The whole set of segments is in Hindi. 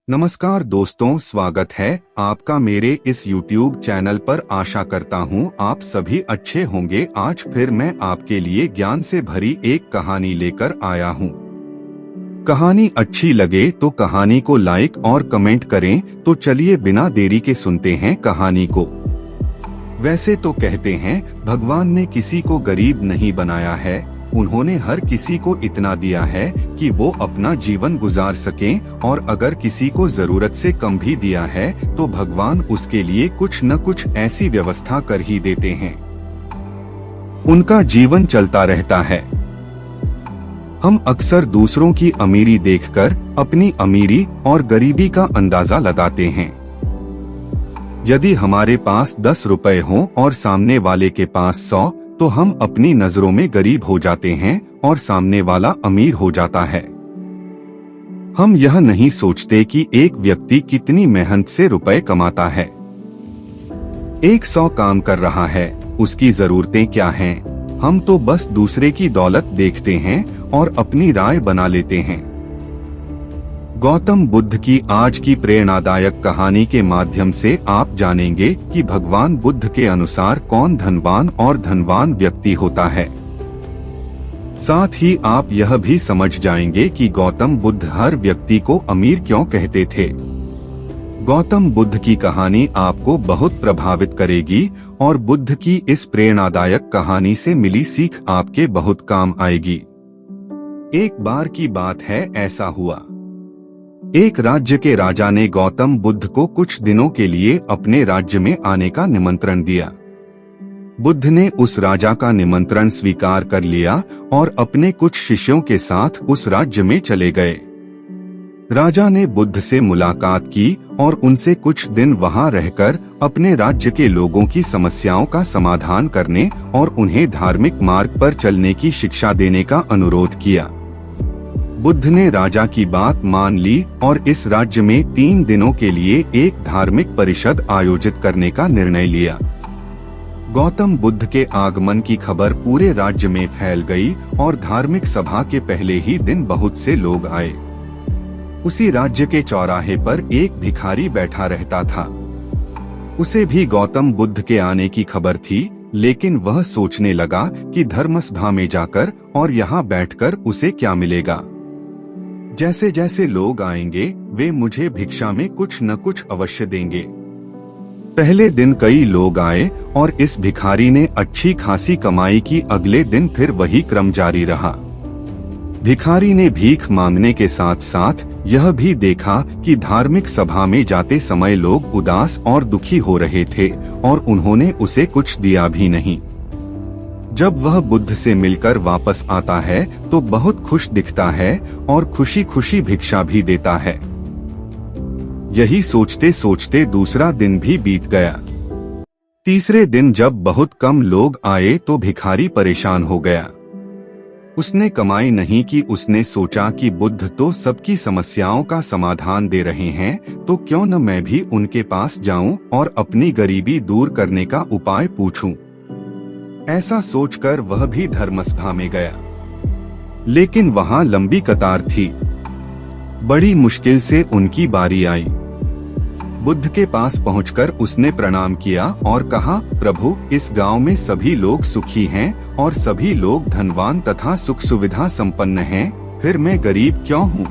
नमस्कार दोस्तों, स्वागत है आपका मेरे इस YouTube चैनल पर। आशा करता हूँ आप सभी अच्छे होंगे। आज फिर मैं आपके लिए ज्ञान से भरी एक कहानी लेकर आया हूँ। कहानी अच्छी लगे तो कहानी को लाइक और कमेंट करें। तो चलिए बिना देरी के सुनते हैं कहानी को। वैसे तो कहते हैं भगवान ने किसी को गरीब नहीं बनाया है, उन्होंने हर किसी को इतना दिया है कि वो अपना जीवन गुजार सकें, और अगर किसी को जरूरत से कम भी दिया है तो भगवान उसके लिए कुछ न कुछ ऐसी व्यवस्था कर ही देते हैं, उनका जीवन चलता रहता है। हम अक्सर दूसरों की अमीरी देखकर अपनी अमीरी और गरीबी का अंदाजा लगाते हैं। यदि हमारे पास 10 रुपए हों और सामने वाले के पास 100, तो हम अपनी नजरों में गरीब हो जाते हैं और सामने वाला अमीर हो जाता है। हम यह नहीं सोचते कि एक व्यक्ति कितनी मेहनत से रुपए कमाता है। एक 100 काम कर रहा है, उसकी जरूरतें क्या हैं? हम तो बस दूसरे की दौलत देखते हैं और अपनी राय बना लेते हैं। गौतम बुद्ध की आज की प्रेरणादायक कहानी के माध्यम से आप जानेंगे कि भगवान बुद्ध के अनुसार कौन धनवान और धनवान व्यक्ति होता है। साथ ही आप यह भी समझ जाएंगे कि गौतम बुद्ध हर व्यक्ति को अमीर क्यों कहते थे। गौतम बुद्ध की कहानी आपको बहुत प्रभावित करेगी और बुद्ध की इस प्रेरणादायक कहानी से मिली सीख आपके बहुत काम आएगी। एक बार की बात है, ऐसा हुआ। एक राज्य के राजा ने गौतम बुद्ध को कुछ दिनों के लिए अपने राज्य में आने का निमंत्रण दिया। बुद्ध ने उस राजा का निमंत्रण स्वीकार कर लिया और अपने कुछ शिष्यों के साथ उस राज्य में चले गए। राजा ने बुद्ध से मुलाकात की और उनसे कुछ दिन वहां रहकर अपने राज्य के लोगों की समस्याओं का समाधान करने और उन्हें धार्मिक मार्ग पर चलने की शिक्षा देने का अनुरोध किया। बुद्ध ने राजा की बात मान ली और इस राज्य में 3 दिनों के लिए एक धार्मिक परिषद आयोजित करने का निर्णय लिया। गौतम बुद्ध के आगमन की खबर पूरे राज्य में फैल गई और धार्मिक सभा के पहले ही दिन बहुत से लोग आए। उसी राज्य के चौराहे पर एक भिखारी बैठा रहता था। उसे भी गौतम बुद्ध के आने की खबर थी, लेकिन वह सोचने लगा कि धर्मसभा में जाकर और यहाँ बैठकर उसे क्या मिलेगा। जैसे जैसे लोग आएंगे वे मुझे भिक्षा में कुछ न कुछ अवश्य देंगे। पहले दिन कई लोग आए और इस भिखारी ने अच्छी खासी कमाई की। अगले दिन फिर वही क्रम जारी रहा। भिखारी ने भीख मांगने के साथ साथ यह भी देखा कि धार्मिक सभा में जाते समय लोग उदास और दुखी हो रहे थे और उन्होंने उसे कुछ दिया भी नहीं। जब वह बुद्ध से मिलकर वापस आता है तो बहुत खुश दिखता है और खुशी खुशी भिक्षा भी देता है। यही सोचते सोचते दूसरा दिन भी बीत गया। तीसरे दिन जब बहुत कम लोग आए तो भिखारी परेशान हो गया। उसने कमाई नहीं की। उसने सोचा कि बुद्ध तो सबकी समस्याओं का समाधान दे रहे हैं, तो क्यों न मैं भी उनके पास जाऊं और अपनी गरीबी दूर करने का उपाय पूछूं। ऐसा सोचकर वह भी धर्मसभा में गया, लेकिन वहां लंबी कतार थी। बड़ी मुश्किल से उनकी बारी आई। बुद्ध के पास पहुंचकर उसने प्रणाम किया और कहा, प्रभु, इस गांव में सभी लोग सुखी हैं और सभी लोग धनवान तथा सुख सुविधा संपन्न हैं, फिर मैं गरीब क्यों हूँ?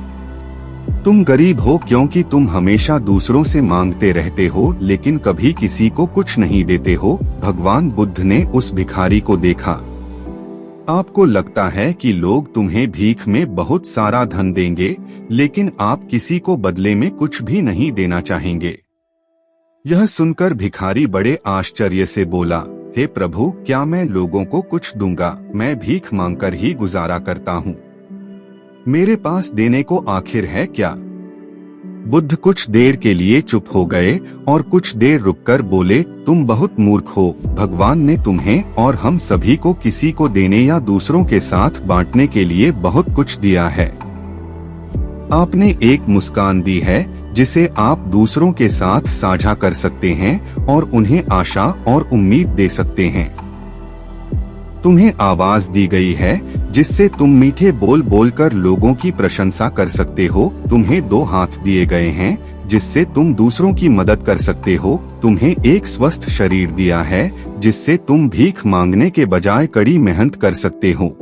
तुम गरीब हो क्योंकि तुम हमेशा दूसरों से मांगते रहते हो, लेकिन कभी किसी को कुछ नहीं देते हो। भगवान बुद्ध ने उस भिखारी को देखा। आपको लगता है कि लोग तुम्हें भीख में बहुत सारा धन देंगे, लेकिन आप किसी को बदले में कुछ भी नहीं देना चाहेंगे। यह सुनकर भिखारी बड़े आश्चर्य से बोला, हे प्रभु, क्या मैं लोगों को कुछ दूंगा? मैं भीख मांगकर ही गुजारा करता हूँ। मेरे पास देने को आखिर है क्या? बुद्ध कुछ देर के लिए चुप हो गए और कुछ देर रुककर बोले, तुम बहुत मूर्ख हो। भगवान ने तुम्हें और हम सभी को किसी को देने या दूसरों के साथ बांटने के लिए बहुत कुछ दिया है। आपने एक मुस्कान दी है जिसे आप दूसरों के साथ साझा कर सकते हैं और उन्हें आशा और उम्मीद दे सकते हैं। तुम्हें आवाज दी गई है जिससे तुम मीठे बोल बोलकर लोगों की प्रशंसा कर सकते हो। तुम्हें 2 हाथ दिए गए हैं जिससे तुम दूसरों की मदद कर सकते हो। तुम्हें एक स्वस्थ शरीर दिया है जिससे तुम भीख मांगने के बजाय कड़ी मेहनत कर सकते हो।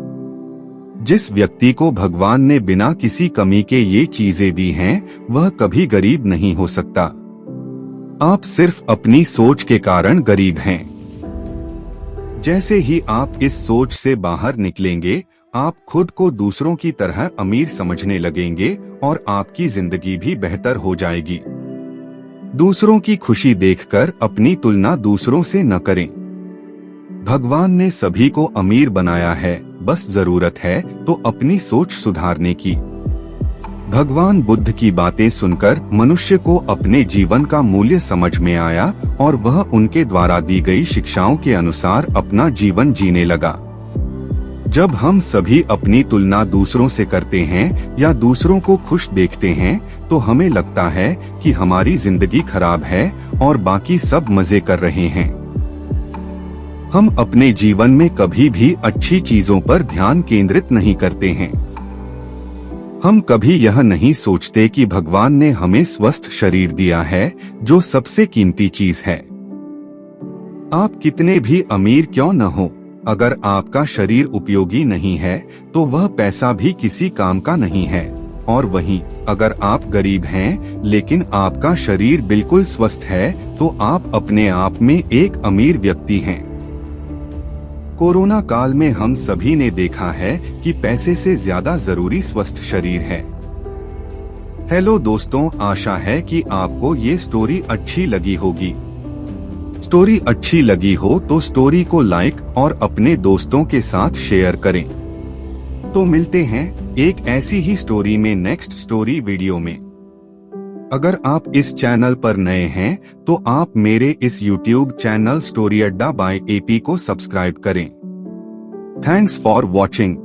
जिस व्यक्ति को भगवान ने बिना किसी कमी के ये चीजें दी हैं, वह कभी गरीब नहीं हो सकता। आप सिर्फ अपनी सोच के कारण गरीब हैं। जैसे ही आप इस सोच से बाहर निकलेंगे, आप खुद को दूसरों की तरह अमीर समझने लगेंगे और आपकी जिंदगी भी बेहतर हो जाएगी। दूसरों की खुशी देखकर अपनी तुलना दूसरों से न करें। भगवान ने सभी को अमीर बनाया है, बस जरूरत है तो अपनी सोच सुधारने की। भगवान बुद्ध की बातें सुनकर मनुष्य को अपने जीवन का मूल्य समझ में आया और वह उनके द्वारा दी गई शिक्षाओं के अनुसार अपना जीवन जीने लगा। जब हम सभी अपनी तुलना दूसरों से करते हैं या दूसरों को खुश देखते हैं, तो हमें लगता है कि हमारी जिंदगी खराब है और बाकी सब मजे कर रहे हैं। हम अपने जीवन में कभी भी अच्छी चीजों पर ध्यान केंद्रित नहीं करते हैं। हम कभी यह नहीं सोचते कि भगवान ने हमें स्वस्थ शरीर दिया है, जो सबसे कीमती चीज है। आप कितने भी अमीर क्यों न हो, अगर आपका शरीर उपयोगी नहीं है तो वह पैसा भी किसी काम का नहीं है। और वहीं अगर आप गरीब हैं लेकिन आपका शरीर बिल्कुल स्वस्थ है, तो आप अपने आप में एक अमीर व्यक्ति हैं। कोरोना काल में हम सभी ने देखा है कि पैसे से ज्यादा जरूरी स्वस्थ शरीर है। हेलो दोस्तों, आशा है कि आपको ये स्टोरी अच्छी लगी होगी। स्टोरी अच्छी लगी हो तो स्टोरी को लाइक और अपने दोस्तों के साथ शेयर करें। तो मिलते हैं एक ऐसी ही स्टोरी में नेक्स्ट स्टोरी वीडियो में। अगर आप इस चैनल पर नए हैं तो आप मेरे इस YouTube चैनल स्टोरी अड्डा बाय AP को सब्सक्राइब करें। Thanks for watching.